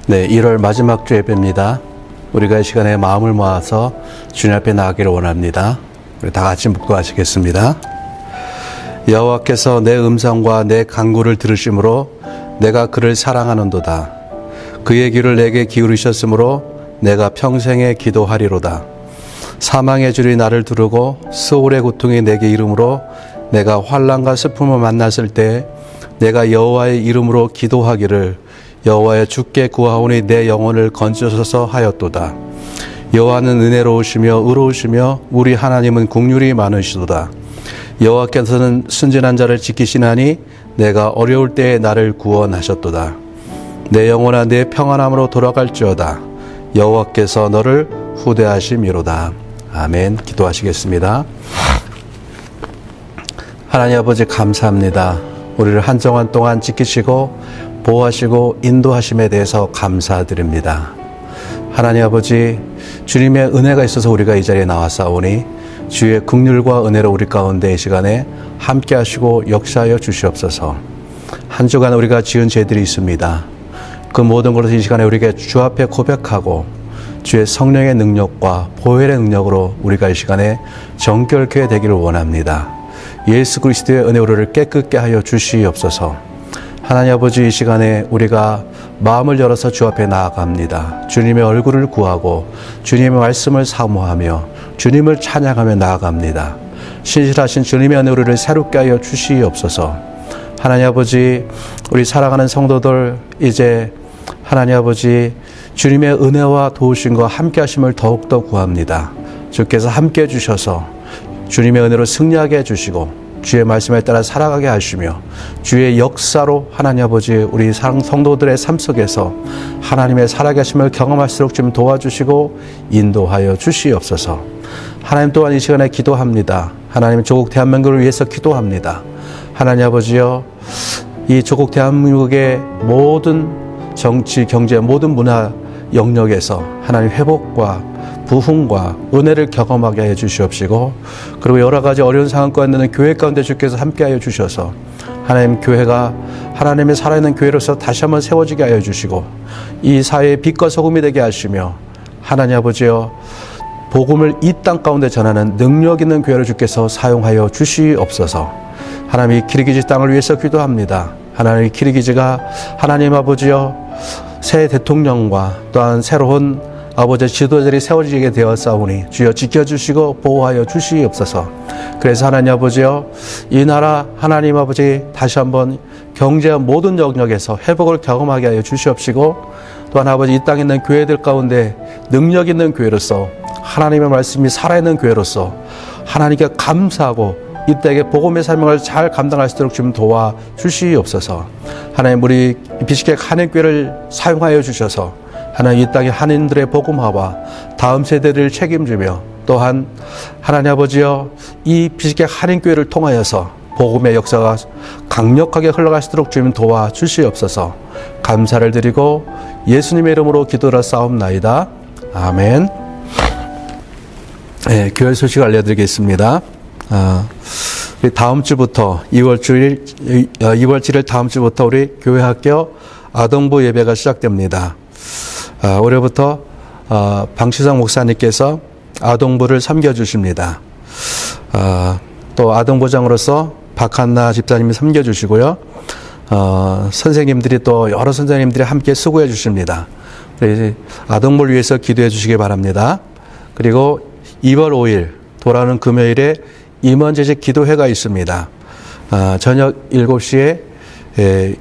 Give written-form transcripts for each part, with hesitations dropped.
네, 1월 마지막 주 예배입니다. 우리가 이 시간에 마음을 모아서 주님 앞에 나가기를 원합니다. 우리 다 같이 묵도하시겠습니다. 여호와께서 내 음성과 내 간구를 들으심으로 내가 그를 사랑하는도다. 그의 귀를 내게 기울이셨으므로 내가 평생에 기도하리로다. 사망의 줄이 나를 두르고 스올의 고통이 내게 이름으로 내가 환난과 슬픔을 만났을 때 내가 여호와의 이름으로 기도하기를 여호와여 주께 구하오니 내 영혼을 건져서서 하였도다. 여호와는 은혜로우시며 의로우시며 우리 하나님은 긍휼이 많으시도다. 여호와께서는 순진한 자를 지키시나니 내가 어려울 때에 나를 구원하셨도다. 내 영혼아 내 평안함으로 돌아갈지어다. 여호와께서 너를 후대하심이로다. 아멘. 기도하시겠습니다. 하나님 아버지 감사합니다. 우리를 한정한 동안 지키시고 보호하시고 인도하심에 대해서 감사드립니다. 하나님 아버지, 주님의 은혜가 있어서 우리가 이 자리에 나왔사오니 주의 긍휼과 은혜로 우리 가운데 이 시간에 함께 하시고 역사하여 주시옵소서. 한 주간 우리가 지은 죄들이 있습니다. 그 모든 것을 이 시간에 우리에게 주 앞에 고백하고 주의 성령의 능력과 보혈의 능력으로 우리가 이 시간에 정결케 되기를 원합니다. 예수 그리스도의 은혜로 우리를 깨끗게 하여 주시옵소서. 하나님 아버지, 이 시간에 우리가 마음을 열어서 주 앞에 나아갑니다. 주님의 얼굴을 구하고 주님의 말씀을 사모하며 주님을 찬양하며 나아갑니다. 신실하신 주님의 은혜로 우리를 새롭게 하여 주시옵소서. 하나님 아버지, 우리 사랑하는 성도들 이제 하나님 아버지 주님의 은혜와 도우심과 함께 하심을 더욱더 구합니다. 주께서 함께 해주셔서 주님의 은혜로 승리하게 해주시고 주의 말씀에 따라 살아가게 하시며 주의 역사로 하나님 아버지 우리 성도들의 삶 속에서 하나님의 살아계심을 경험할수록 좀 도와주시고 인도하여 주시옵소서. 하나님 또한 이 시간에 기도합니다. 하나님 조국 대한민국을 위해서 기도합니다. 하나님 아버지여, 이 조국 대한민국의 모든 정치, 경제, 모든 문화 영역에서 하나님 회복과 부흥과 은혜를 경험하게 해 주시옵시고, 그리고 여러 가지 어려운 상황 가운데 있는 교회 가운데 주께서 함께하여 주셔서 하나님 교회가 하나님의 살아있는 교회로서 다시 한번 세워지게 하여 주시고 이 사회의 빛과 소금이 되게 하시며 하나님 아버지여 복음을 이 땅 가운데 전하는 능력 있는 교회를 주께서 사용하여 주시옵소서. 하나님 이 키르기즈 땅을 위해서 기도합니다. 하나님 이 키르기즈가 하나님 아버지여 새 대통령과 또한 새로운 아버지 지도자들이 세워지게 되었사오니 주여 지켜주시고 보호하여 주시옵소서. 그래서 하나님 아버지여 이 나라 하나님 아버지 다시 한번 경제와 모든 영역에서 회복을 경험하게 하여 주시옵시고, 또한 아버지 이 땅에 있는 교회들 가운데 능력 있는 교회로서 하나님의 말씀이 살아있는 교회로서 하나님께 감사하고 이 땅에 복음의 사명을 잘 감당할 수 있도록 좀 도와주시옵소서. 하나님 우리 비시객 한인교회를 사용하여 주셔서 하나님 이 땅의 한인들의 복음화와 다음 세대를 책임지며 또한 하나님 아버지여 이 비시객 한인교회를 통하여서 복음의 역사가 강력하게 흘러갈 수 있도록 주님 도와주시옵소서. 감사를 드리고 예수님의 이름으로 기도를 싸움나이다. 아멘. 네, 교회 소식 알려드리겠습니다. 다음 주부터 2월 7일 다음 주부터 우리 교회 학교 아동부 예배가 시작됩니다. 올해부터 방시성 목사님께서 아동부를 섬겨주십니다. 또 아동부장으로서 박한나 집사님이 섬겨주시고요. 선생님들이 또 여러 선생님들이 함께 수고해 주십니다. 아동부를 위해서 기도해 주시기 바랍니다. 그리고 2월 5일 돌아오는 금요일에 임원재직 기도회가 있습니다. 저녁 7시에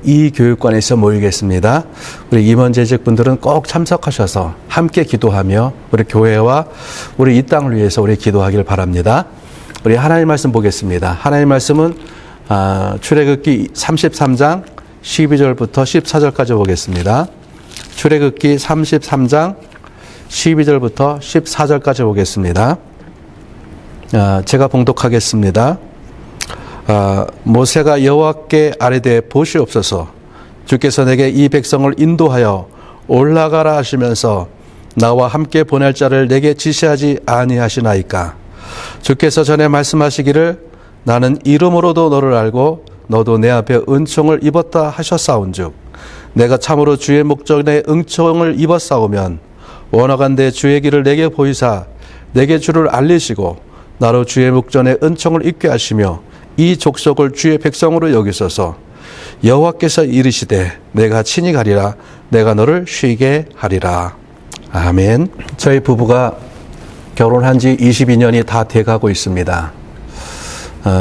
이 교육관에서 모이겠습니다. 우리 임원재직 분들은 꼭 참석하셔서 함께 기도하며 우리 교회와 우리 이 땅을 위해서 우리 기도하길 바랍니다. 우리 하나님 말씀 보겠습니다. 하나님 말씀은 출애굽기 33장 12절부터 14절까지 보겠습니다. 출애굽기 33장 12절부터 14절까지 보겠습니다. 제가 봉독하겠습니다. 모세가 여호와께 아뢰되 보시옵소서. 주께서 내게 이 백성을 인도하여 올라가라 하시면서 나와 함께 보낼 자를 내게 지시하지 아니하시나이까. 주께서 전에 말씀하시기를 나는 이름으로도 너를 알고 너도 내 앞에 은총을 입었다 하셨사온즉 내가 참으로 주의 목전에 응청을 입었사오면 원하간대 주의 길을 내게 보이사 내게 주를 알리시고 나로 주의 목전에 은총을 입게 하시며 이 족속을 주의 백성으로 여기소서. 여호와께서 이르시되 내가 친히 가리라. 내가 너를 쉬게 하리라. 아멘. 저희 부부가 결혼한 지 22년이 다 돼가고 있습니다.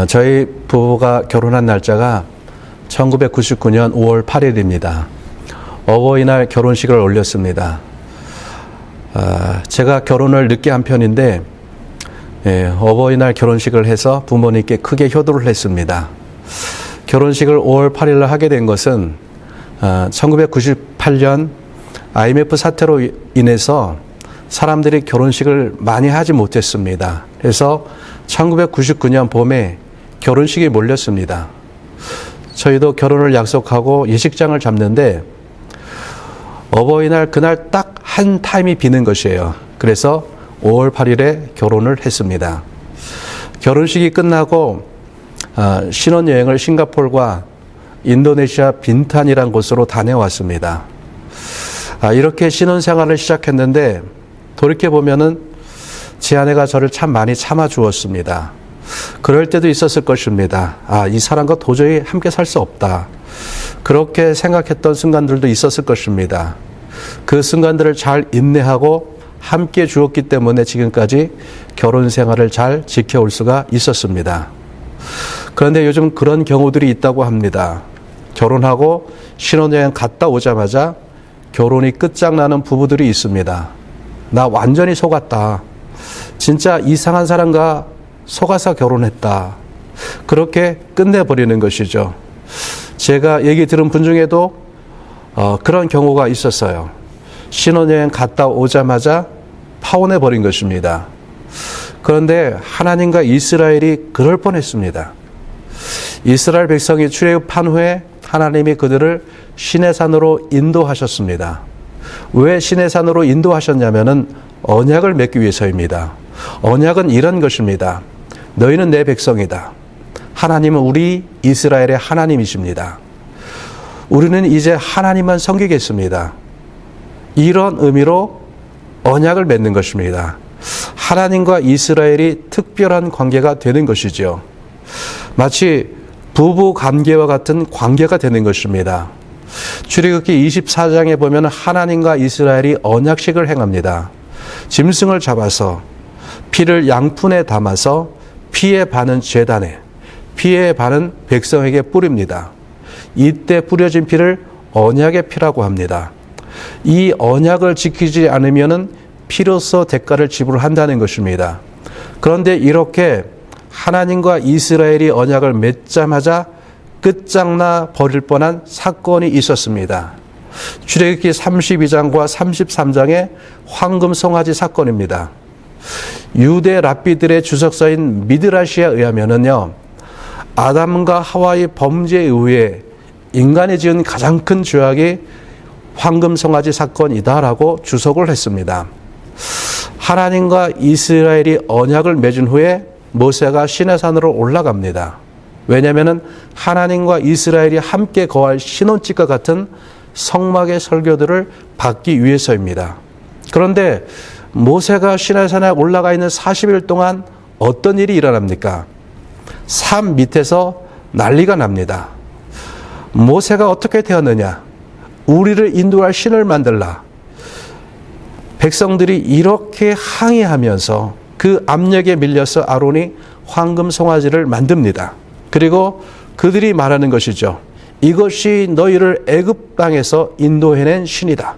저희 부부가 결혼한 날짜가 1999년 5월 8일입니다. 어버이날 결혼식을 올렸습니다. 제가 결혼을 늦게 한 편인데 어버이날 결혼식을 해서 부모님께 크게 효도를 했습니다. 결혼식을 5월 8일 날 하게 된 것은 1998년 IMF 사태로 인해서 사람들이 결혼식을 많이 하지 못했습니다. 그래서 1999년 봄에 결혼식이 몰렸습니다. 저희도 결혼을 약속하고 예식장을 잡는데 어버이날 그날 딱 한 타임이 비는 것이에요. 그래서 5월 8일에 결혼을 했습니다. 결혼식이 끝나고 신혼여행을 싱가포르와 인도네시아 빈탄이라는 곳으로 다녀왔습니다. 이렇게 신혼생활을 시작했는데 돌이켜보면은 제 아내가 저를 참 많이 참아주었습니다. 그럴 때도 있었을 것입니다. 이 사람과 도저히 함께 살 수 없다. 그렇게 생각했던 순간들도 있었을 것입니다. 그 순간들을 잘 인내하고 함께 주었기 때문에 지금까지 결혼 생활을 잘 지켜올 수가 있었습니다. 그런데 요즘 그런 경우들이 있다고 합니다. 결혼하고 신혼여행 갔다 오자마자 결혼이 끝장나는 부부들이 있습니다. 나 완전히 속았다. 진짜 이상한 사람과 속아서 결혼했다. 그렇게 끝내버리는 것이죠. 제가 얘기 들은 분 중에도 그런 경우가 있었어요. 신혼여행 갔다 오자마자 파혼해버린 것입니다. 그런데 하나님과 이스라엘이 그럴 뻔했습니다. 이스라엘 백성이 출애굽한 후에 하나님이 그들을 시내산으로 인도하셨습니다. 왜 시내산으로 인도하셨냐면은 언약을 맺기 위해서입니다. 언약은 이런 것입니다. 너희는 내 백성이다. 하나님은 우리 이스라엘의 하나님이십니다. 우리는 이제 하나님만 섬기겠습니다. 이런 의미로 언약을 맺는 것입니다. 하나님과 이스라엘이 특별한 관계가 되는 것이죠. 마치 부부 관계와 같은 관계가 되는 것입니다. 출애굽기 24장에 보면 하나님과 이스라엘이 언약식을 행합니다. 짐승을 잡아서 피를 양푼에 담아서 피의 반은 제단에, 피의 반은 백성에게 뿌립니다. 이때 뿌려진 피를 언약의 피라고 합니다. 이 언약을 지키지 않으면 피로서 대가를 지불한다는 것입니다. 그런데 이렇게 하나님과 이스라엘이 언약을 맺자마자 끝장나 버릴 뻔한 사건이 있었습니다. 출애굽기 32장과 33장의 황금 송아지 사건입니다. 유대 랍비들의 주석서인 미드라시에 의하면은요, 아담과 하와의 범죄에 의해 인간이 지은 가장 큰 죄악이 황금 송아지 사건이다라고 주석을 했습니다. 하나님과 이스라엘이 언약을 맺은 후에 모세가 시내산으로 올라갑니다. 왜냐하면 하나님과 이스라엘이 함께 거할 신혼집과 같은 성막의 설교들을 받기 위해서입니다. 그런데 모세가 시내산에 올라가 있는 40일 동안 어떤 일이 일어납니까? 산 밑에서 난리가 납니다. 모세가 어떻게 되었느냐? 우리를 인도할 신을 만들라. 백성들이 이렇게 항의하면서 그 압력에 밀려서 아론이 황금 송아지를 만듭니다. 그리고 그들이 말하는 것이죠. 이것이 너희를 애굽 땅에서 인도해낸 신이다.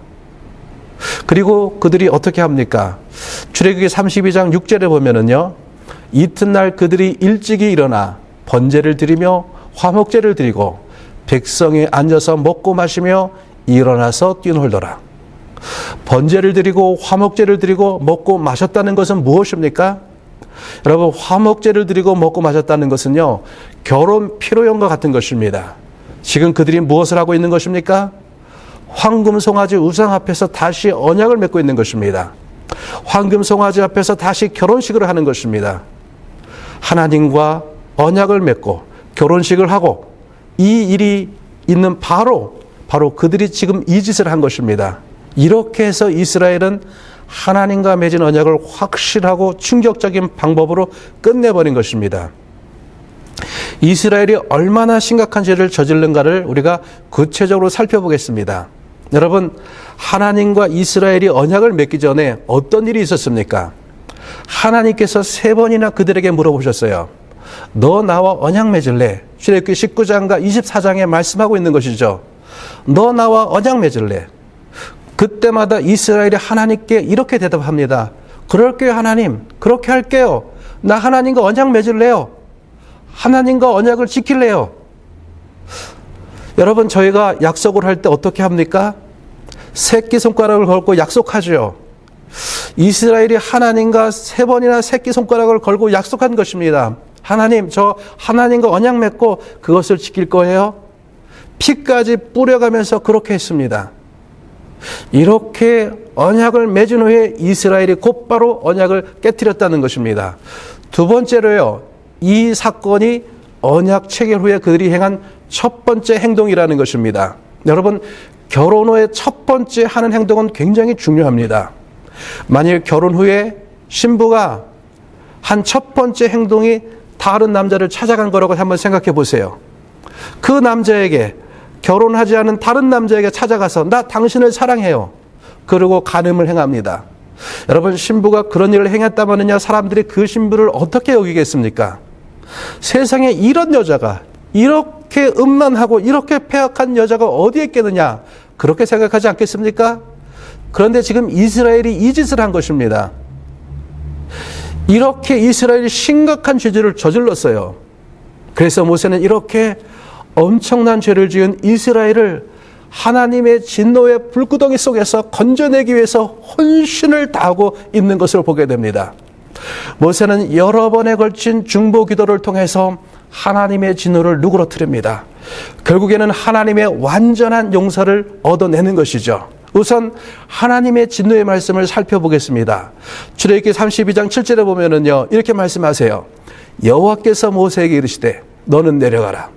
그리고 그들이 어떻게 합니까? 출애굽기 32장 6절에 보면은요, 이튿날 그들이 일찍이 일어나 번제를 드리며 화목제를 드리고 백성이 앉아서 먹고 마시며 일어나서 뛰놀더라. 번제를 드리고 화목제를 드리고 먹고 마셨다는 것은 무엇입니까? 여러분, 화목제를 드리고 먹고 마셨다는 것은요, 결혼 피로연과 같은 것입니다. 지금 그들이 무엇을 하고 있는 것입니까? 황금 송아지 우상 앞에서 다시 언약을 맺고 있는 것입니다. 황금 송아지 앞에서 다시 결혼식을 하는 것입니다. 하나님과 언약을 맺고 결혼식을 하고 이 일이 있는 바로 바로 그들이 지금 이 짓을 한 것입니다. 이렇게 해서 이스라엘은 하나님과 맺은 언약을 확실하고 충격적인 방법으로 끝내버린 것입니다. 이스라엘이 얼마나 심각한 죄를 저질른가를 우리가 구체적으로 살펴보겠습니다. 여러분, 하나님과 이스라엘이 언약을 맺기 전에 어떤 일이 있었습니까? 하나님께서 3번이나 그들에게 물어보셨어요. 너 나와 언약 맺을래? 출애굽기 19장과 24장에 말씀하고 있는 것이죠. 너 나와 언약 맺을래? 그때마다 이스라엘이 하나님께 이렇게 대답합니다. 그럴게요, 하나님. 그렇게 할게요. 나 하나님과 언약 맺을래요. 하나님과 언약을 지킬래요. 여러분, 저희가 약속을 할 때 어떻게 합니까? 새끼손가락을 걸고 약속하죠. 이스라엘이 하나님과 3번이나 새끼손가락을 걸고 약속한 것입니다. 하나님, 저 하나님과 언약 맺고 그것을 지킬 거예요. 피까지 뿌려가면서 그렇게 했습니다. 이렇게 언약을 맺은 후에 이스라엘이 곧바로 언약을 깨뜨렸다는 것입니다. 두 번째로요, 이 사건이 언약 체결 후에 그들이 행한 첫 번째 행동이라는 것입니다. 여러분, 결혼 후에 첫 번째 하는 행동은 굉장히 중요합니다. 만일 결혼 후에 신부가 한 첫 번째 행동이 다른 남자를 찾아간 거라고 한번 생각해 보세요. 그 남자에게, 결혼하지 않은 다른 남자에게 찾아가서 나 당신을 사랑해요. 그리고 간음을 행합니다. 여러분, 신부가 그런 일을 행했다면요, 사람들이 그 신부를 어떻게 여기겠습니까? 세상에 이런 여자가, 이렇게 음란하고 이렇게 폐악한 여자가 어디에 있겠느냐, 그렇게 생각하지 않겠습니까? 그런데 지금 이스라엘이 이 짓을 한 것입니다. 이렇게 이스라엘이 심각한 죄를 저질렀어요. 그래서 모세는 이렇게 엄청난 죄를 지은 이스라엘을 하나님의 진노의 불구덩이 속에서 건져내기 위해서 혼신을 다하고 있는 것을 보게 됩니다. 모세는 여러 번에 걸친 중보 기도를 통해서 하나님의 진노를 누그러뜨립니다. 결국에는 하나님의 완전한 용서를 얻어내는 것이죠. 우선 하나님의 진노의 말씀을 살펴보겠습니다. 출애굽기 32장 7절에 보면은요, 이렇게 말씀하세요. 여호와께서 모세에게 이르시되 너는 내려가라.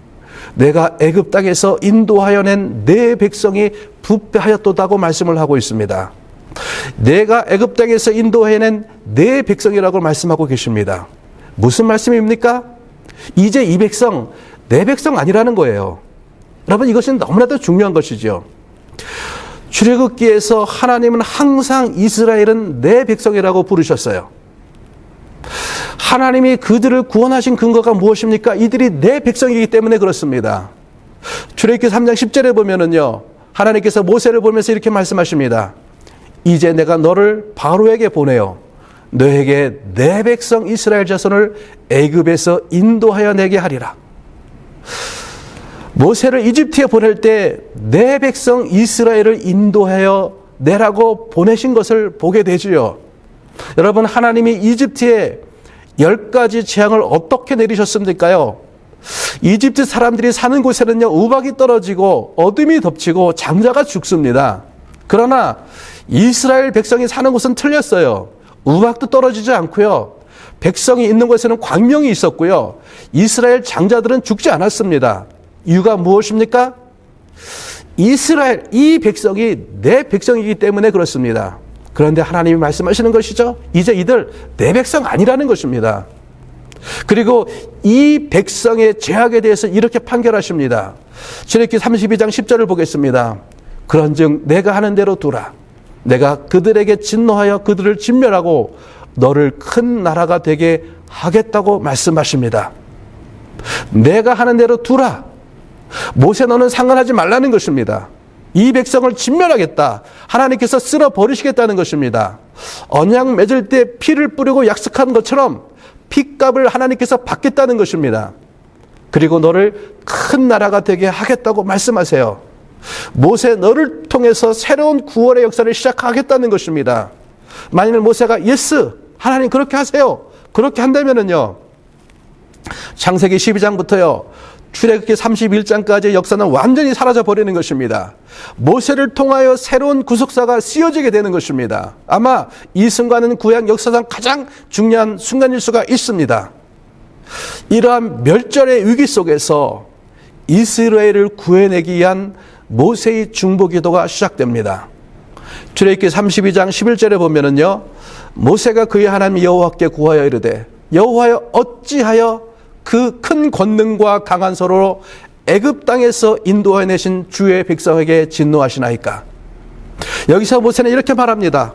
내가 애굽 땅에서 인도하여 낸 내 백성이 부패하였도다고 말씀을 하고 있습니다. 내가 애굽 땅에서 인도하여 낸 내 백성이라고 말씀하고 계십니다. 무슨 말씀입니까? 이제 이 백성, 내 백성 아니라는 거예요. 여러분, 이것은 너무나도 중요한 것이죠. 출애굽기에서 하나님은 항상 이스라엘은 내 백성이라고 부르셨어요. 하나님이 그들을 구원하신 근거가 무엇입니까? 이들이 내 백성이기 때문에 그렇습니다. 출애굽기 3장 10절에 보면은요, 하나님께서 모세를 보면서 이렇게 말씀하십니다. 이제 내가 너를 바로에게 보내어 너에게 내 백성 이스라엘 자손을 애굽에서 인도하여 내게 하리라. 모세를 이집트에 보낼 때 내 백성 이스라엘을 인도하여 내라고 보내신 것을 보게 되지요. 여러분, 하나님이 이집트에 10가지 재앙을 어떻게 내리셨습니까요? 이집트 사람들이 사는 곳에는요, 우박이 떨어지고 어둠이 덮치고 장자가 죽습니다. 그러나 이스라엘 백성이 사는 곳은 틀렸어요. 우박도 떨어지지 않고요, 백성이 있는 곳에는 광명이 있었고요, 이스라엘 장자들은 죽지 않았습니다. 이유가 무엇입니까? 이스라엘, 이 백성이 내 백성이기 때문에 그렇습니다. 그런데 하나님이 말씀하시는 것이죠. 이제 이들 내 백성 아니라는 것입니다. 그리고 이 백성의 죄악에 대해서 이렇게 판결하십니다. 출애굽기 32장 10절을 보겠습니다. 그런즉 내가 하는 대로 두라. 내가 그들에게 진노하여 그들을 진멸하고 너를 큰 나라가 되게 하겠다고 말씀하십니다. 내가 하는 대로 두라. 모세, 너는 상관하지 말라는 것입니다. 이 백성을 진멸하겠다. 하나님께서 쓸어 버리시겠다는 것입니다. 언약 맺을 때 피를 뿌리고 약속한 것처럼 피값을 하나님께서 받겠다는 것입니다. 그리고 너를 큰 나라가 되게 하겠다고 말씀하세요. 모세, 너를 통해서 새로운 구원의 역사를 시작하겠다는 것입니다. 만일 모세가 예스, 하나님 그렇게 하세요, 그렇게 한다면은요, 창세기 12장부터요 출애굽기 31장까지의 역사는 완전히 사라져 버리는 것입니다. 모세를 통하여 새로운 구속사가 씌워지게 되는 것입니다. 아마 이 순간은 구약 역사상 가장 중요한 순간일 수가 있습니다. 이러한 멸절의 위기 속에서 이스라엘을 구해내기 위한 모세의 중보기도가 시작됩니다. 출애굽기 32장 11절에 보면은요, 모세가 그의 하나님 여호와께 구하여 이르되 여호와여 어찌하여 그 큰 권능과 강한 손으로 애굽 땅에서 인도하여 내신 주의 백성에게 진노하시나이까. 여기서 모세는 이렇게 말합니다.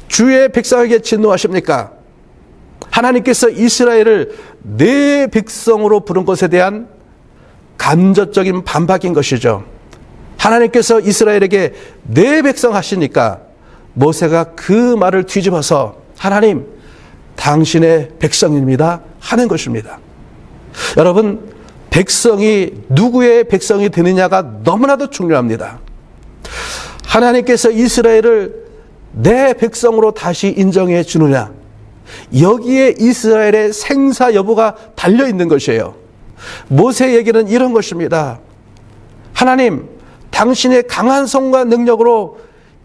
주의 백성에게 진노하십니까? 하나님께서 이스라엘을 내 백성으로 부른 것에 대한 간접적인 반박인 것이죠. 하나님께서 이스라엘에게 내 백성 하시니까 모세가 그 말을 뒤집어서 하나님, 당신의 백성입니다 하는 것입니다. 여러분, 백성이 누구의 백성이 되느냐가 너무나도 중요합니다. 하나님께서 이스라엘을 내 백성으로 다시 인정해 주느냐, 여기에 이스라엘의 생사 여부가 달려 있는 것이에요. 모세에게는 이런 것입니다. 하나님, 당신의 강한 손과 능력으로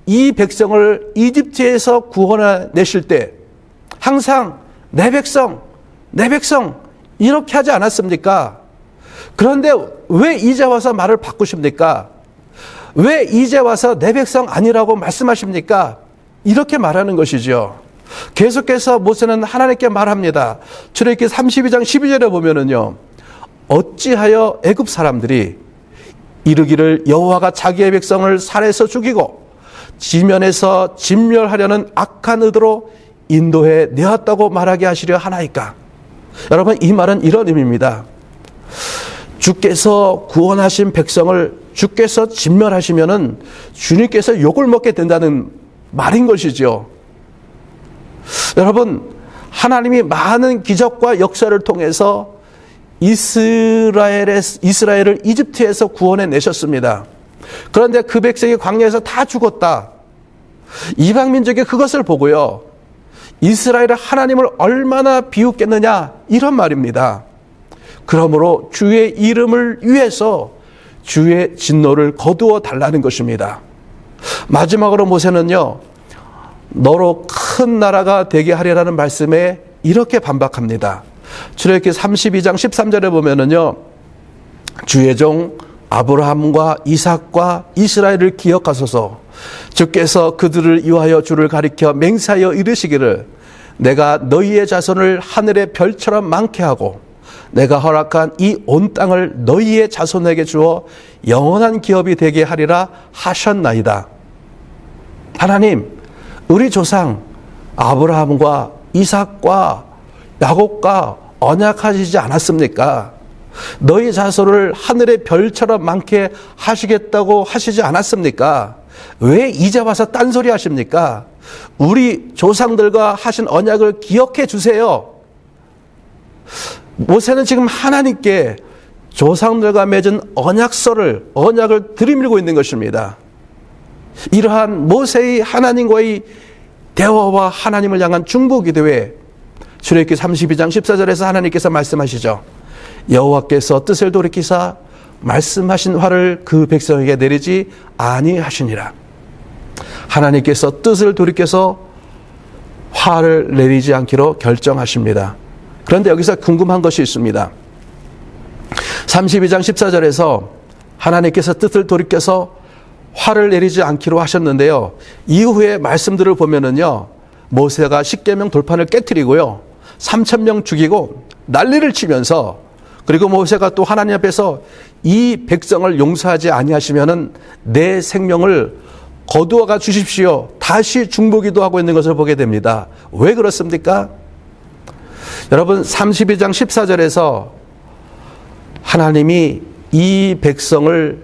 이 백성을 이집트에서 구원해내실 때 항상 내 백성 이렇게 하지 않았습니까? 그런데 왜 이제 와서 말을 바꾸십니까? 왜 이제 와서 내 백성 아니라고 말씀하십니까? 이렇게 말하는 것이죠. 계속해서 모세는 하나님께 말합니다. 출애굽기 32장 12절에 보면은요, 어찌하여 애굽 사람들이 이르기를 여호와가 자기의 백성을 살해서 죽이고 지면에서 진멸하려는 악한 의도로 인도해 내었다고 말하게 하시려 하나이까. 여러분, 이 말은 이런 의미입니다. 주께서 구원하신 백성을 주께서 진멸하시면은 주님께서 욕을 먹게 된다는 말인 것이죠. 여러분, 하나님이 많은 기적과 역사를 통해서 이스라엘을 이집트에서 구원해 내셨습니다. 그런데 그 백성이 광야에서 다 죽었다. 이방 민족이 그것을 보고요, 이스라엘은 하나님을 얼마나 비웃겠느냐, 이런 말입니다. 그러므로 주의 이름을 위해서 주의 진노를 거두어 달라는 것입니다. 마지막으로 모세는요, 너로 큰 나라가 되게 하리라는 말씀에 이렇게 반박합니다. 출애굽기 32장 13절에 보면은요, 주의 종 아브라함과 이삭과 이스라엘을 기억하소서. 주께서 그들을 위하여 주를 가리켜 맹세하여 이르시기를 내가 너희의 자손을 하늘의 별처럼 많게 하고 내가 허락한 이 온 땅을 너희의 자손에게 주어 영원한 기업이 되게 하리라 하셨나이다. 하나님, 우리 조상 아브라함과 이삭과 야곱과 언약하시지 않았습니까? 너희 자손을 하늘의 별처럼 많게 하시겠다고 하시지 않았습니까? 왜 이제 와서 딴소리 하십니까? 우리 조상들과 하신 언약을 기억해 주세요. 모세는 지금 하나님께 조상들과 맺은 언약을 들이밀고 있는 것입니다. 이러한 모세의 하나님과의 대화와 하나님을 향한 중보기도에 출애굽기 32장 14절에서 하나님께서 말씀하시죠. 여호와께서 뜻을 돌이키사 말씀하신 화를 그 백성에게 내리지 아니하시니라. 하나님께서 뜻을 돌이켜서 화를 내리지 않기로 결정하십니다. 그런데 여기서 궁금한 것이 있습니다. 32장 14절에서 하나님께서 뜻을 돌이켜서 화를 내리지 않기로 하셨는데요, 이후의 말씀들을 보면은요, 모세가 십계명 돌판을 깨트리고요, 3,000명 죽이고 난리를 치면서, 그리고 모세가 또 하나님 앞에서 이 백성을 용서하지 아니하시면은 내 생명을 거두어가 주십시오, 다시 중보기도 하고 있는 것을 보게 됩니다. 왜 그렇습니까? 여러분, 32장 14절에서 하나님이 이 백성을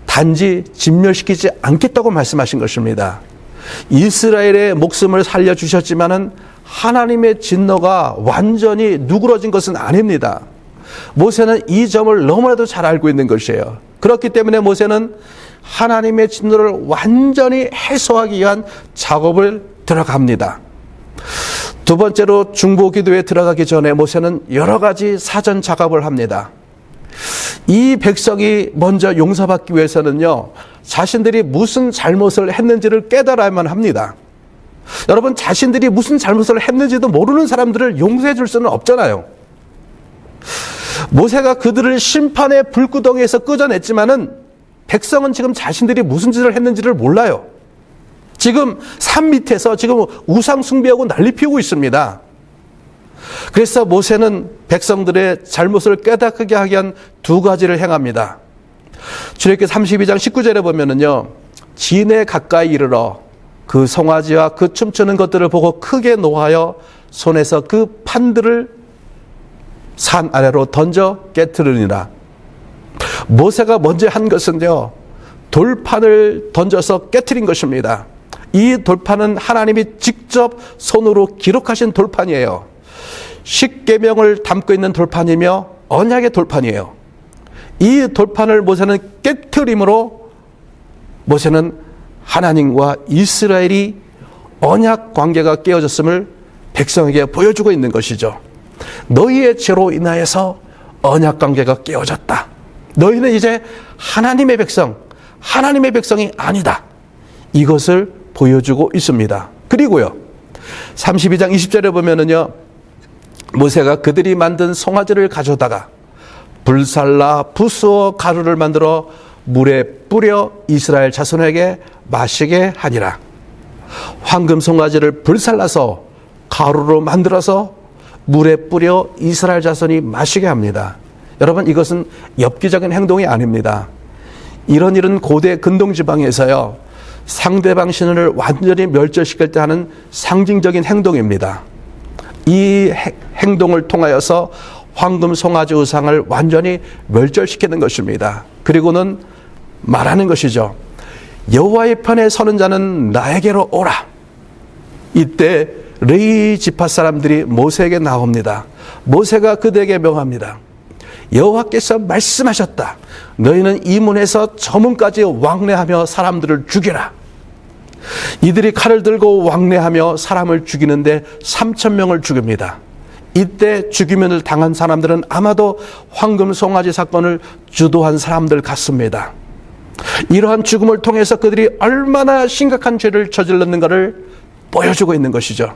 단지 진멸시키지 않겠다고 말씀하신 것입니다. 이스라엘의 목숨을 살려주셨지만은 하나님의 진노가 완전히 누그러진 것은 아닙니다. 모세는 이 점을 너무나도 잘 알고 있는 것이에요. 그렇기 때문에 모세는 하나님의 진노를 완전히 해소하기 위한 작업을 들어갑니다. 두 번째로 중보기도에 들어가기 전에 모세는 여러 가지 사전 작업을 합니다. 이 백성이 먼저 용서받기 위해서는요, 자신들이 무슨 잘못을 했는지를 깨달아야만 합니다. 여러분, 자신들이 무슨 잘못을 했는지도 모르는 사람들을 용서해 줄 수는 없잖아요. 모세가 그들을 심판의 불구덩이에서 끄져냈지만은 백성은 지금 자신들이 무슨 짓을 했는지를 몰라요. 지금 산 밑에서 지금 우상 숭배하고 난리 피우고 있습니다. 그래서 모세는 백성들의 잘못을 깨닫게 하기 위한 두 가지를 행합니다. 출애굽기 32장 19절에 보면은요, 진에 가까이 이르러 그 송아지와 그 춤추는 것들을 보고 크게 노하여 손에서 그 판들을 산 아래로 던져 깨트리니라. 모세가 먼저 한 것은요, 돌판을 던져서 깨트린 것입니다. 이 돌판은 하나님이 직접 손으로 기록하신 돌판이에요. 십계명을 담고 있는 돌판이며 언약의 돌판이에요. 이 돌판을 모세는 깨트림으로 모세는 하나님과 이스라엘이 언약 관계가 깨어졌음을 백성에게 보여주고 있는 것이죠. 너희의 죄로 인하여서 언약 관계가 깨어졌다. 너희는 이제 하나님의 백성, 하나님의 백성이 아니다. 이것을 보여주고 있습니다. 그리고요, 32장 20절에 보면은요, 모세가 그들이 만든 송아지를 가져다가 불살라 부수어 가루를 만들어 물에 뿌려 이스라엘 자손에게 마시게 하니라. 황금 송아지를 불살라서 가루로 만들어서 물에 뿌려 이스라엘 자손이 마시게 합니다. 여러분, 이것은 엽기적인 행동이 아닙니다. 이런 일은 고대 근동지방에서요, 상대방 신을 완전히 멸절시킬 때 하는 상징적인 행동입니다. 이 행동을 통하여서 황금 송아지 우상을 완전히 멸절시키는 것입니다. 그리고는 말하는 것이죠. 여호와의 편에 서는 자는 나에게로 오라. 이때 레위 지파 사람들이 모세에게 나옵니다. 모세가 그들에게 명합니다. 여호와께서 말씀하셨다. 너희는 이 문에서 저 문까지 왕래하며 사람들을 죽여라. 이들이 칼을 들고 왕래하며 사람을 죽이는데 3,000명을 죽입니다. 이때 죽임을 당한 사람들은 아마도 황금 송아지 사건을 주도한 사람들 같습니다. 이러한 죽음을 통해서 그들이 얼마나 심각한 죄를 저질렀는가를 보여주고 있는 것이죠.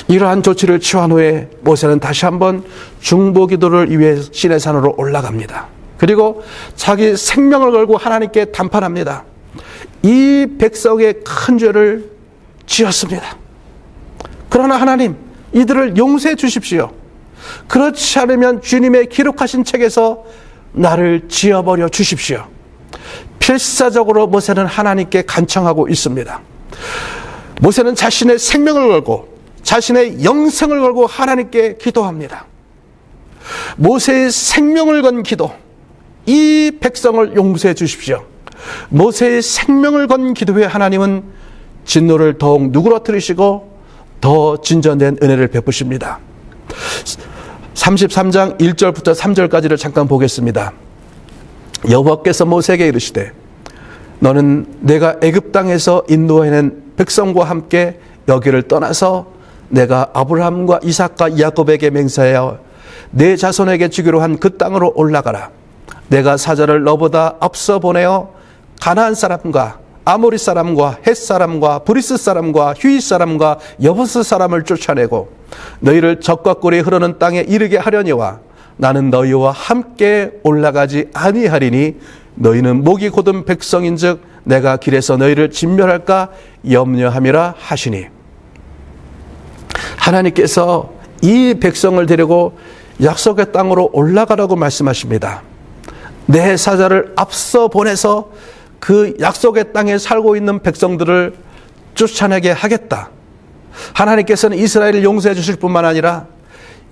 이러한 조치를 취한 후에 모세는 다시 한번 중보기도를 위해 시내산으로 올라갑니다. 그리고 자기 생명을 걸고 하나님께 단판합니다. 이 백성의 큰 죄를 지었습니다. 그러나 하나님, 이들을 용서해 주십시오. 그렇지 않으면 주님의 기록하신 책에서 나를 지어버려 주십시오. 필사적으로 모세는 하나님께 간청하고 있습니다. 모세는 자신의 생명을 걸고 자신의 영생을 걸고 하나님께 기도합니다. 모세의 생명을 건 기도, 이 백성을 용서해 주십시오. 모세의 생명을 건 기도에 하나님은 진노를 더욱 누그러뜨리시고 더 진전된 은혜를 베푸십니다. 33장 1절부터 3절까지를 잠깐 보겠습니다. 여호와께서 모세에게 이르시되 너는 내가 애굽 땅에서 인도해낸 백성과 함께 여기를 떠나서 내가 아브라함과 이삭과 야곱에게 맹세하여 내 자손에게 주기로 한 그 땅으로 올라가라. 내가 사자를 너보다 앞서 보내어 가나안 사람과 아모리 사람과 헷 사람과 브리스 사람과 휘 사람과 여부스 사람을 쫓아내고 너희를 적과 꿀이 흐르는 땅에 이르게 하려니와 나는 너희와 함께 올라가지 아니하리니 너희는 목이 곧은 백성인즉 내가 길에서 너희를 진멸할까 염려함이라 하시니. 하나님께서 이 백성을 데리고 약속의 땅으로 올라가라고 말씀하십니다. 내 사자를 앞서 보내서 그 약속의 땅에 살고 있는 백성들을 쫓아내게 하겠다. 하나님께서는 이스라엘을 용서해 주실 뿐만 아니라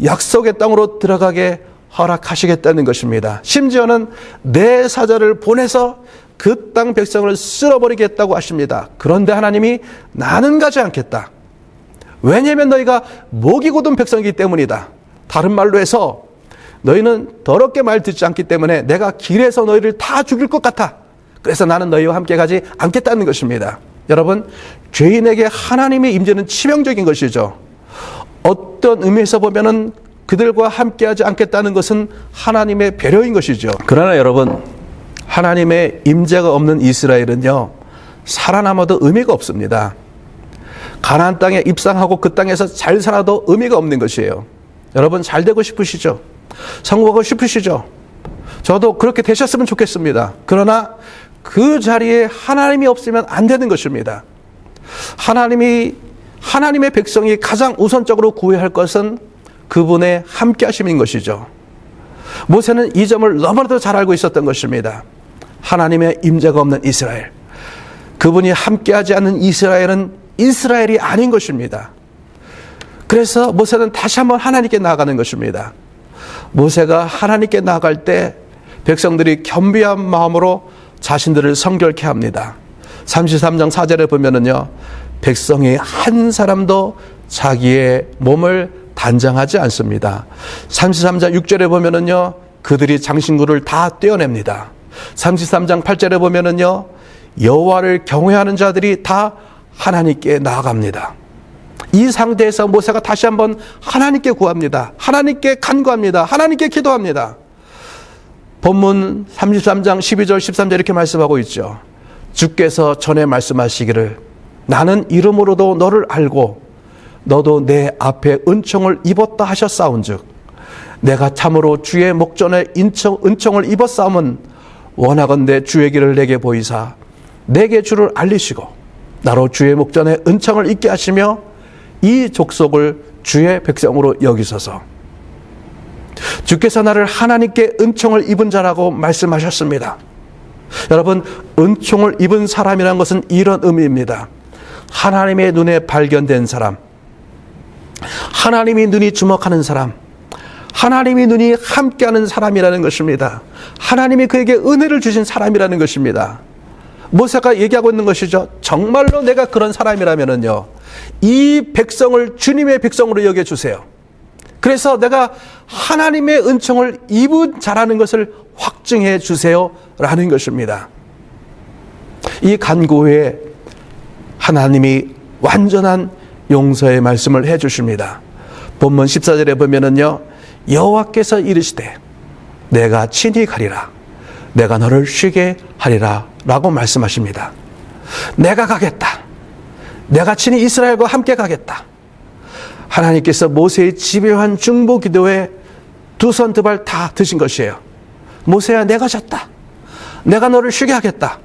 약속의 땅으로 들어가게 허락하시겠다는 것입니다. 심지어는 내 사자를 보내서 그 땅 백성을 쓸어버리겠다고 하십니다. 그런데 하나님이 나는 가지 않겠다. 왜냐하면 너희가 목이 곧은 백성이기 때문이다. 다른 말로 해서 너희는 더럽게 말 듣지 않기 때문에 내가 길에서 너희를 다 죽일 것 같아. 그래서 나는 너희와 함께 가지 않겠다는 것입니다. 여러분, 죄인에게 하나님의 임재는 치명적인 것이죠. 어떤 의미에서 보면은 그들과 함께하지 않겠다는 것은 하나님의 배려인 것이죠. 그러나 여러분, 하나님의 임재가 없는 이스라엘은요, 살아남아도 의미가 없습니다. 가나안 땅에 입상하고 그 땅에서 잘 살아도 의미가 없는 것이에요. 여러분, 잘 되고 싶으시죠? 성공하고 싶으시죠? 저도 그렇게 되셨으면 좋겠습니다. 그러나 그 자리에 하나님이 없으면 안 되는 것입니다. 하나님의 백성이 가장 우선적으로 구해야 할 것은 그분의 함께 하심인 것이죠. 모세는 이 점을 너무나도 잘 알고 있었던 것입니다. 하나님의 임재가 없는 이스라엘, 그분이 함께하지 않는 이스라엘은 이스라엘이 아닌 것입니다. 그래서 모세는 다시 한번 하나님께 나아가는 것입니다. 모세가 하나님께 나아갈 때 백성들이 겸비한 마음으로 자신들을 성결케 합니다. 33장 4절에 보면은요, 백성이 한 사람도 자기의 몸을 단장하지 않습니다. 33장 6절에 보면은요, 그들이 장신구를 다 떼어냅니다. 33장 8절에 보면은요, 여호와를 경외하는 자들이 다 하나님께 나아갑니다. 이 상태에서 모세가 다시 한번 하나님께 구합니다. 하나님께 간구합니다. 하나님께 기도합니다. 본문 33장 12절 13절 이렇게 말씀하고 있죠. 주께서 전에 말씀하시기를 나는 이름으로도 너를 알고 너도 내 앞에 은총을 입었다 하셨사온즉 내가 참으로 주의 목전에 은총을 입었사오면 원하건대 주의 길을 내게 보이사 내게 주를 알리시고 나로 주의 목전에 은총을 입게 하시며 이 족속을 주의 백성으로 여기소서. 주께서 나를 하나님께 은총을 입은 자라고 말씀하셨습니다. 여러분, 은총을 입은 사람이라는 것은 이런 의미입니다. 하나님의 눈에 발견된 사람, 하나님이 눈이 주목하는 사람, 하나님이 눈이 함께하는 사람이라는 것입니다. 하나님이 그에게 은혜를 주신 사람이라는 것입니다. 모세가 얘기하고 있는 것이죠. 정말로 내가 그런 사람이라면요, 이 백성을 주님의 백성으로 여겨주세요. 그래서 내가 하나님의 은총을 입은 자라는 것을 확증해 주세요 라는 것입니다. 이 간구 후에 하나님이 완전한 용서의 말씀을 해 주십니다. 본문 14절에 보면은요, 여호와께서 이르시되 내가 친히 가리라 내가 너를 쉬게 하리라 라고 말씀하십니다. 내가 가겠다. 내가 친히 이스라엘과 함께 가겠다. 하나님께서 모세의 집요한 중보 기도에 두 손 두 발 다 드신 것이에요. 모세야, 내가 졌다. 내가 너를 쉬게 하겠다.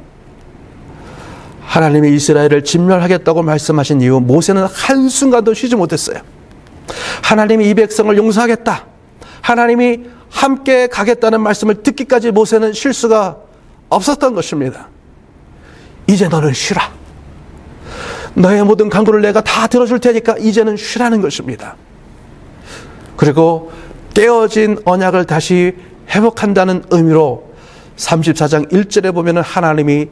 하나님이 이스라엘을 진멸하겠다고 말씀하신 이후 모세는 한순간도 쉬지 못했어요. 하나님이 이 백성을 용서하겠다, 하나님이 함께 가겠다는 말씀을 듣기까지 모세는 쉴 수가 없었던 것입니다. 이제 너는 쉬라. 너의 모든 간구를 내가 다 들어줄 테니까 이제는 쉬라는 것입니다. 그리고 깨어진 언약을 다시 회복한다는 의미로 34장 1절에 보면 하나님이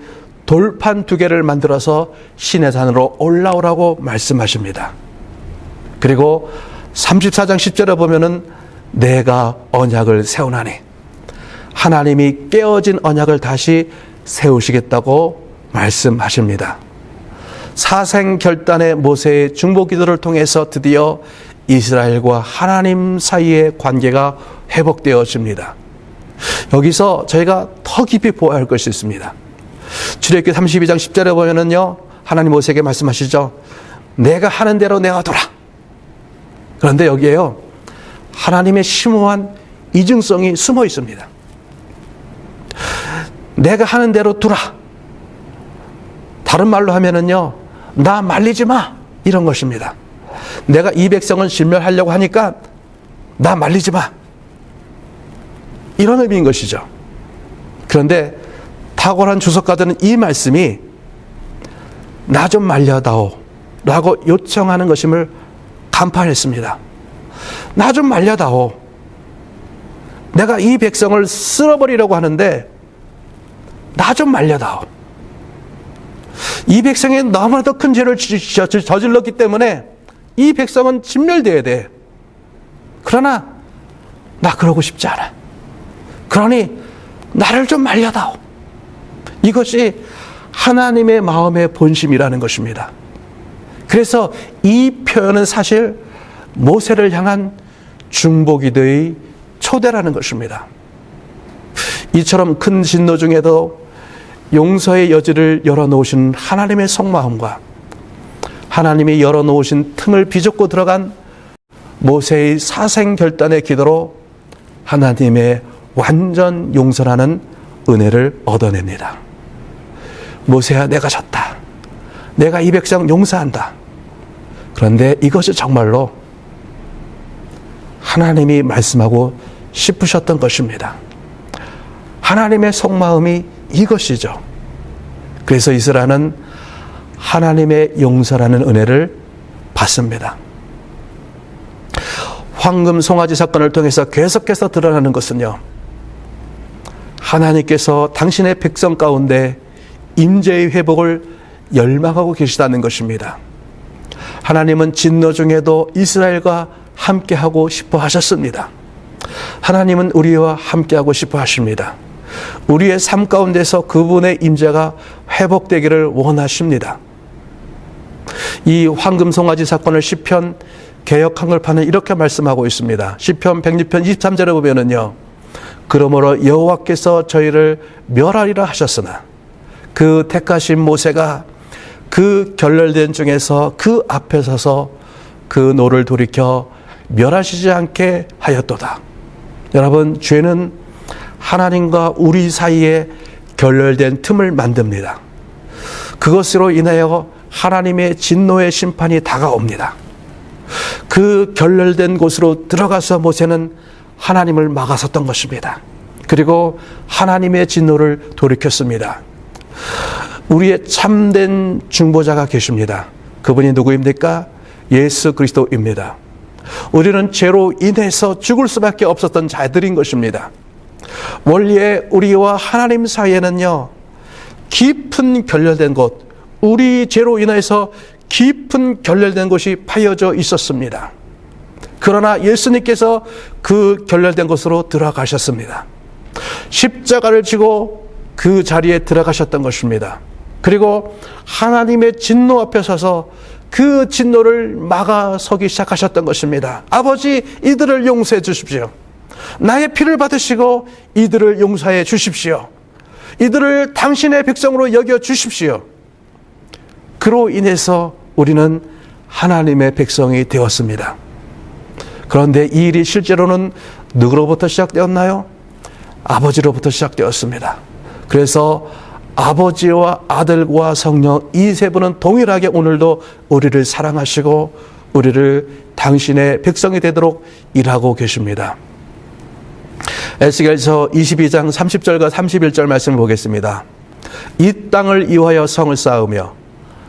돌판 2개를 만들어서 시내산으로 올라오라고 말씀하십니다. 그리고 34장 10절에 보면은 내가 언약을 세우나니 하나님이 깨어진 언약을 다시 세우시겠다고 말씀하십니다. 사생결단의 모세의 중보기도를 통해서 드디어 이스라엘과 하나님 사이의 관계가 회복되어집니다. 여기서 저희가 더 깊이 보아야 할 것이 있습니다. 출애굽기 32장 10절에 보면은요, 하나님 모세에게 말씀하시죠. 내가 하는 대로 내어둬라. 그런데 여기에요, 하나님의 심오한 이중성이 숨어 있습니다. 내가 하는 대로 두라. 다른 말로 하면은요, 나 말리지 마, 이런 것입니다. 내가 이 백성을 진멸하려고 하니까 나 말리지 마, 이런 의미인 것이죠. 그런데 탁월한 주석가들은 이 말씀이 나 좀 말려다오 라고 요청하는 것임을 간파했습니다. 나 좀 말려다오. 내가 이 백성을 쓸어버리려고 하는데 나 좀 말려다오. 이 백성이 너무나도 큰 죄를 저질렀기 때문에 이 백성은 진멸되어야 돼. 그러나 나 그러고 싶지 않아. 그러니 나를 좀 말려다오. 이것이 하나님의 마음의 본심이라는 것입니다. 그래서 이 표현은 사실 모세를 향한 중보기도의 초대라는 것입니다. 이처럼 큰 진노 중에도 용서의 여지를 열어놓으신 하나님의 속마음과 하나님이 열어놓으신 틈을 비좁고 들어간 모세의 사생결단의 기도로 하나님의 완전 용서라는 은혜를 얻어냅니다. 모세야, 내가 졌다. 내가 이 백성 용서한다. 그런데 이것이 정말로 하나님이 말씀하고 싶으셨던 것입니다. 하나님의 속마음이 이것이죠. 그래서 이스라엘은 하나님의 용서라는 은혜를 받습니다. 황금 송아지 사건을 통해서 계속해서 드러나는 것은요, 하나님께서 당신의 백성 가운데 임재의 회복을 열망하고 계시다는 것입니다. 하나님은 진노 중에도 이스라엘과 함께하고 싶어 하셨습니다. 하나님은 우리와 함께하고 싶어 하십니다. 우리의 삶 가운데서 그분의 임재가 회복되기를 원하십니다. 이 황금 송아지 사건을 시편 개역 한글판은 이렇게 말씀하고 있습니다. 시편 106편 23절에 보면은요, 그러므로 여호와께서 저희를 멸하리라 하셨으나 그 택하신 모세가 그 결렬된 중에서 그 앞에 서서 그 노를 돌이켜 멸하시지 않게 하였도다. 여러분, 죄는 하나님과 우리 사이에 결렬된 틈을 만듭니다. 그것으로 인하여 하나님의 진노의 심판이 다가옵니다. 그 결렬된 곳으로 들어가서 모세는 하나님을 막아섰던 것입니다. 그리고 하나님의 진노를 돌이켰습니다. 우리의 참된 중보자가 계십니다. 그분이 누구입니까? 예수 그리스도입니다. 우리는 죄로 인해서 죽을 수밖에 없었던 자들인 것입니다. 원래 우리와 하나님 사이에는요, 깊은 결렬된 곳, 우리 죄로 인해서 깊은 결렬된 곳이 파여져 있었습니다. 그러나 예수님께서 그 결렬된 곳으로 들어가셨습니다. 십자가를 지고 그 자리에 들어가셨던 것입니다. 그리고 하나님의 진노 앞에 서서 그 진노를 막아서기 시작하셨던 것입니다. 아버지, 이들을 용서해 주십시오. 나의 피를 받으시고 이들을 용서해 주십시오. 이들을 당신의 백성으로 여겨 주십시오. 그로 인해서 우리는 하나님의 백성이 되었습니다. 그런데 이 일이 실제로는 누구로부터 시작되었나요? 아버지로부터 시작되었습니다. 그래서 아버지와 아들과 성령 이 세 분은 동일하게 오늘도 우리를 사랑하시고 우리를 당신의 백성이 되도록 일하고 계십니다. 에스겔서 22장 30절과 31절 말씀을 보겠습니다. 이 땅을 이하여 성을 쌓으며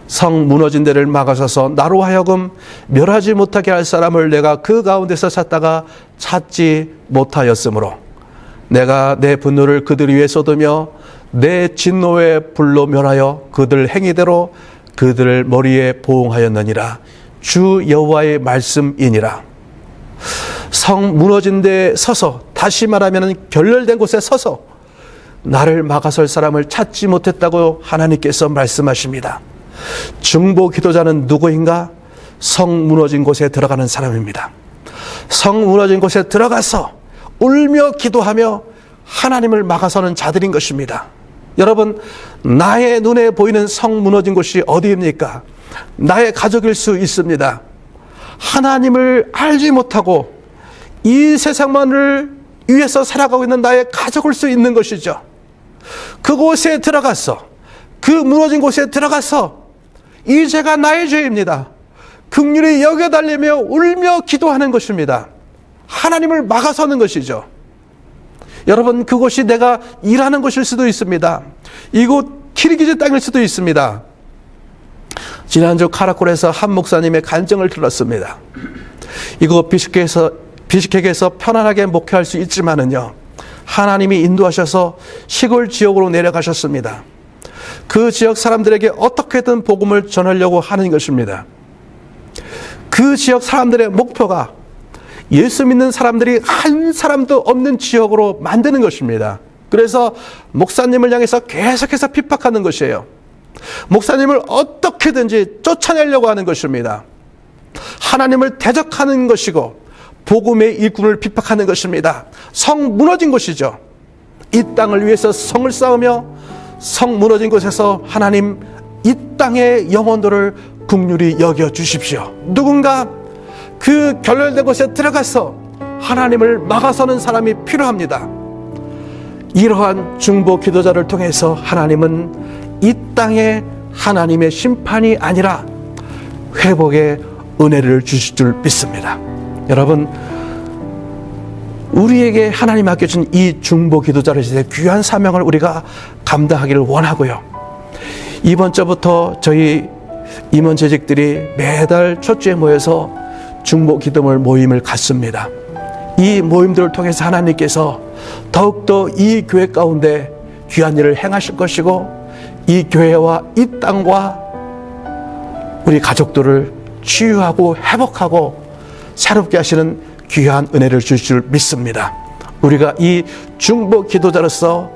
성 무너진 데를 막아서서 나로 하여금 멸하지 못하게 할 사람을 내가 그 가운데서 찾다가 찾지 못하였으므로 내가 내 분노를 그들 위에 쏟으며 내 진노의 불로 멸하여 그들 행위대로 그들을 머리에 보응하였느니라. 주 여호와의 말씀이니라. 성 무너진 데 서서, 다시 말하면 결렬된 곳에 서서 나를 막아설 사람을 찾지 못했다고 하나님께서 말씀하십니다. 중보 기도자는 누구인가? 성 무너진 곳에 들어가는 사람입니다. 성 무너진 곳에 들어가서 울며 기도하며 하나님을 막아서는 자들인 것입니다. 여러분, 나의 눈에 보이는 성 무너진 곳이 어디입니까? 나의 가족일 수 있습니다. 하나님을 알지 못하고 이 세상만을 위해서 살아가고 있는 나의 가족일 수 있는 것이죠. 그곳에 들어가서, 그 무너진 곳에 들어가서 이 죄가 나의 죄입니다. 긍휼히 여겨달라며 울며 기도하는 것입니다. 하나님을 막아서는 것이죠. 여러분, 그곳이 내가 일하는 곳일 수도 있습니다. 이곳 키르기즈 땅일 수도 있습니다. 지난주 카라콜에서 한 목사님의 간증을 들었습니다. 이곳 비슈케크에서 편안하게 목회할 수 있지만은요, 하나님이 인도하셔서 시골 지역으로 내려가셨습니다. 그 지역 사람들에게 어떻게든 복음을 전하려고 하는 것입니다. 그 지역 사람들의 목표가 예수 믿는 사람들이 한 사람도 없는 지역으로 만드는 것입니다. 그래서 목사님을 향해서 계속해서 핍박하는 것이에요. 목사님을 어떻게든지 쫓아내려고 하는 것입니다. 하나님을 대적하는 것이고 복음의 일꾼을 핍박하는 것입니다. 성 무너진 곳이죠. 이 땅을 위해서 성을 쌓으며 성 무너진 곳에서 하나님, 이 땅의 영혼들을 긍휼히 여겨 주십시오. 누군가 그 결렬된 곳에 들어가서 하나님을 막아서는 사람이 필요합니다. 이러한 중보 기도자를 통해서 하나님은 이 땅에 하나님의 심판이 아니라 회복의 은혜를 주실 줄 믿습니다. 여러분, 우리에게 하나님 맡겨준 이 중보 기도자로서의 귀한 사명을 우리가 감당하기를 원하고요. 이번 주부터 저희 임원 재직들이 매달 첫 주에 모여서 중보 기도물 모임을 갖습니다. 이 모임들을 통해서 하나님께서 더욱더 이 교회 가운데 귀한 일을 행하실 것이고, 이 교회와 이 땅과 우리 가족들을 치유하고 회복하고 새롭게 하시는 귀한 은혜를 주실 줄 믿습니다. 우리가 이 중보 기도자로서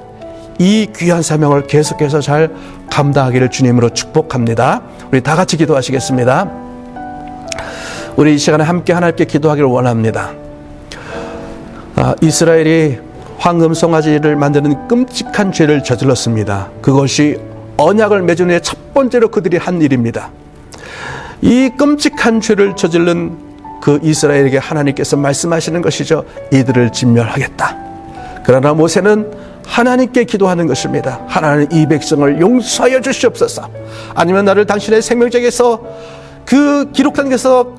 이 귀한 사명을 계속해서 잘 감당하기를 주님으로 축복합니다. 우리 다 같이 기도하시겠습니다. 우리 이 시간에 함께 하나님께 기도하기를 원합니다. 이스라엘이 황금 송아지를 만드는 끔찍한 죄를 저질렀습니다. 그것이 언약을 맺은 후에 첫 번째로 그들이 한 일입니다. 이 끔찍한 죄를 저지른 그 이스라엘에게 하나님께서 말씀하시는 것이죠. 이들을 진멸하겠다. 그러나 모세는 하나님께 기도하는 것입니다. 하나님, 이 백성을 용서하여 주시옵소서. 아니면 나를 당신의 생명책에서 그 기록한 것에서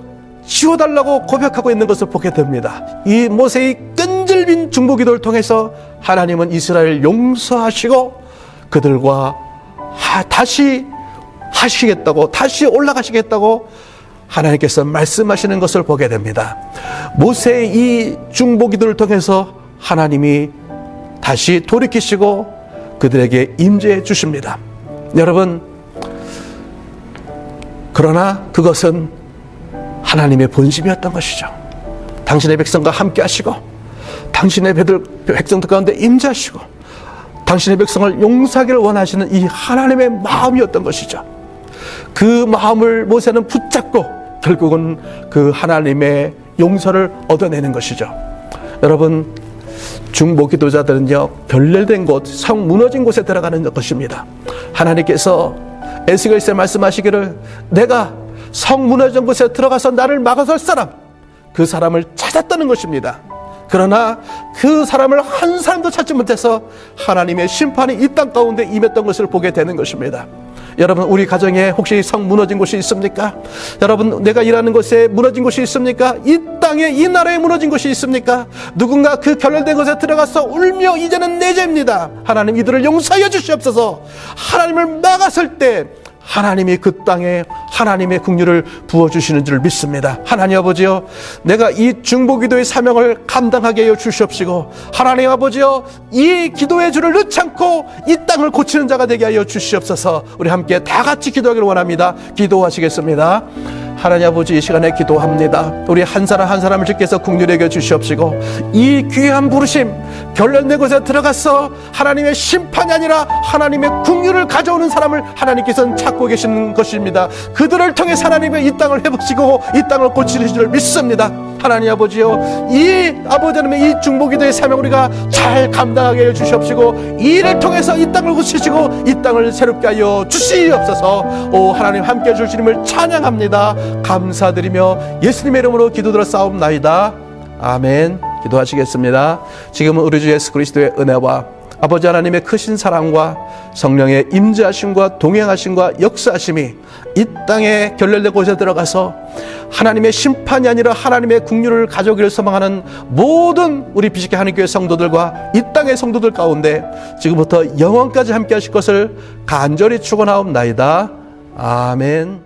지워달라고 고백하고 있는 것을 보게 됩니다. 이 모세의 끈질긴 중보기도를 통해서 하나님은 이스라엘을 용서하시고 그들과 다시 하시겠다고, 다시 올라가시겠다고 하나님께서 말씀하시는 것을 보게 됩니다. 모세의 이 중보기도를 통해서 하나님이 다시 돌이키시고 그들에게 임재해 주십니다. 여러분, 그러나 그것은 하나님의 본심이었던 것이죠. 당신의 백성과 함께 하시고 당신의 백성들 가운데 임재하시고 당신의 백성을 용서하기를 원하시는 이 하나님의 마음이었던 것이죠. 그 마음을 모세는 붙잡고 결국은 그 하나님의 용서를 얻어내는 것이죠. 여러분, 중보 기도자들은요, 결렬된 곳, 성 무너진 곳에 들어가는 것입니다. 하나님께서 에스겔서에 말씀하시기를 내가 성 무너진 곳에 들어가서 나를 막아설 사람, 그 사람을 찾았다는 것입니다. 그러나 그 사람을 한 사람도 찾지 못해서 하나님의 심판이 이 땅 가운데 임했던 것을 보게 되는 것입니다. 여러분, 우리 가정에 혹시 성 무너진 곳이 있습니까? 여러분, 내가 일하는 곳에 무너진 곳이 있습니까? 이 땅에, 이 나라에 무너진 곳이 있습니까? 누군가 그 결렬된 곳에 들어가서 울며 이제는 내 죄입니다, 하나님 이들을 용서하여 주시옵소서, 하나님을 막았을 때 하나님이 그 땅에 하나님의 긍휼을 부어주시는 줄 믿습니다. 하나님 아버지여, 내가 이 중보기도의 사명을 감당하게 하여 주시옵시고, 하나님 아버지여, 이 기도의 줄을 넣지 않고 이 땅을 고치는 자가 되게 하여 주시옵소서. 우리 함께 다 같이 기도하기를 원합니다. 기도하시겠습니다. 하나님 아버지, 이 시간에 기도합니다. 우리 한 사람 한 사람을 주께서 긍휼히 여겨 주시옵시고, 이 귀한 부르심, 결렬된 곳에 들어가서 하나님의 심판이 아니라 하나님의 긍휼을 가져오는 사람을 하나님께서는 찾고 계시는 것입니다. 그들을 통해 하나님의 이 땅을 회복시키고 이 땅을 고치는 줄 믿습니다. 하나님 아버지요, 이 아버지 하나님의 이 중보기도의 사명 우리가 잘 감당하게 해주시옵시고, 이를 통해서 이 땅을 고치시고 이 땅을 새롭게 하여 주시옵소서. 오 하나님, 함께 해줄 주님을 찬양합니다. 감사드리며 예수님의 이름으로 기도드려 싸움나이다. 아멘. 기도하시겠습니다. 지금은 우리 주 예수 그리스도의 은혜와 아버지 하나님의 크신 사랑과 성령의 임재하심과 동행하심과 역사하심이 이 땅에 결렬된 곳에 들어가서 하나님의 심판이 아니라 하나님의 긍휼을 가져오기를 소망하는 모든 우리 비식회 하나님교회 성도들과 이 땅의 성도들 가운데 지금부터 영원까지 함께 하실 것을 간절히 축원하옵나이다. 아멘.